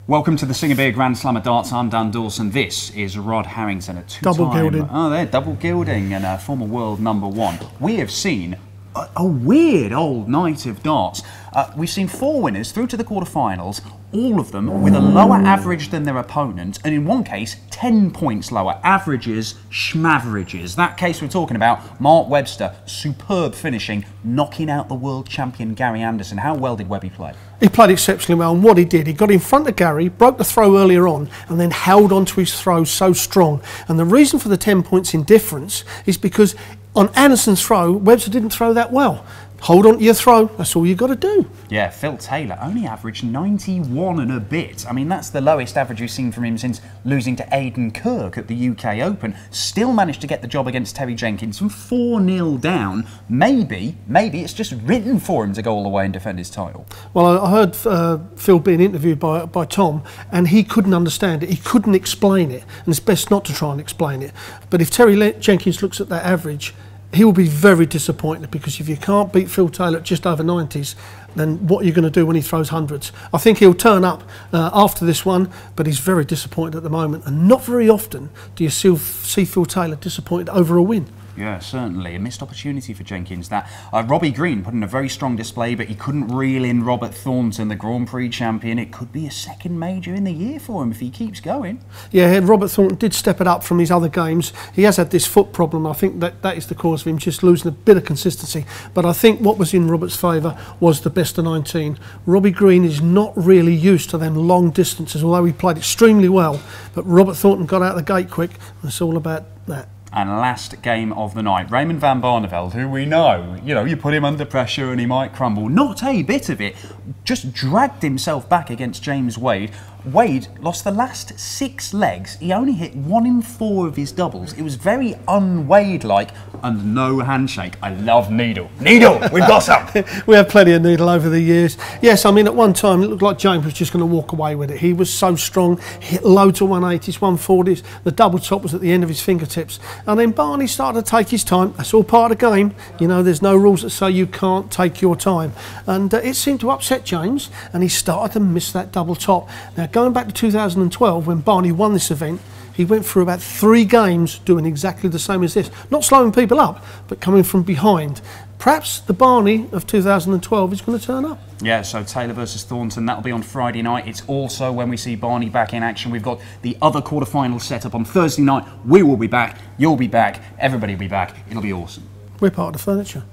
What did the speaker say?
Welcome to the Sing a Beer Grand Slam of Darts. I'm Dan Dawson. This is Rod Harrington, a two-time... Double Gilding. Oh, there, Double Gilding and a former world #1. We have seen a weird old night of darts. We've seen 4 winners through to the quarterfinals, all of them with a lower average than their opponent, and in one case, 10 points lower. Averages, schmaverages. That case we're talking about, Mark Webster, superb finishing, knocking out the world champion Gary Anderson. How well did Webby play? He played exceptionally well, and what he did, he got in front of Gary, broke the throw earlier on, and then held onto his throw so strong. And the reason for the 10 points in difference is because on Anderson's throw, Webster didn't throw that well. Hold on to your throw, that's all you've got to do. Yeah, Phil Taylor only averaged 91 and a bit. I mean, that's the lowest average we've seen from him since losing to Aidan Kirk at the UK Open. Still managed to get the job against Terry Jenkins from 4-0 down. Maybe it's just written for him to go all the way and defend his title. Well, I heard Phil being interviewed by Tom, and he couldn't understand it. He couldn't explain it, and it's best not to try and explain it. But if Terry Jenkins looks at that average, he will be very disappointed, because if you can't beat Phil Taylor at just over 90s, then what are you going to do when he throws hundreds? I think he'll turn up after this one, but he's very disappointed at the moment. And not very often do you see Phil Taylor disappointed over a win. Yeah, certainly. A missed opportunity for Jenkins. That Robbie Green put in a very strong display, but he couldn't reel in Robert Thornton, the Grand Prix champion. It could be a second major in the year for him if he keeps going. Yeah, Robert Thornton did step it up from his other games. He has had this foot problem. I think that is the cause of him just losing a bit of consistency. But I think what was in Robert's favour was the best of 19. Robbie Green is not really used to them long distances, although he played extremely well. But Robert Thornton got out of the gate quick, and it's all about that. And last game of the night, Raymond van Barneveld, who we know, you put him under pressure and he might crumble. Not a bit of it. Just dragged himself back against James Wade. Wade lost the last 6 legs. He only hit 1 in 4 of his doubles. It was very un-Wade-like, and no handshake. I love Needle. Needle, we've got some. We have plenty of Needle over the years. Yes, I mean, at one time it looked like James was just going to walk away with it. He was so strong, hit loads of 180s, 140s. The double top was at the end of his fingertips. And then Barney started to take his time. That's all part of the game. There's no rules that say you can't take your time. And it seemed to upset James, and he started to miss that double top. Now, going back to 2012, when Barney won this event, he went through about 3 games doing exactly the same as this. Not slowing people up, but coming from behind. Perhaps the Barney of 2012 is going to turn up. Yeah, so Taylor versus Thornton, that'll be on Friday night. It's also when we see Barney back in action. We've got the other quarterfinals set up on Thursday night. We will be back, you'll be back, everybody will be back. It'll be awesome. We're part of the furniture.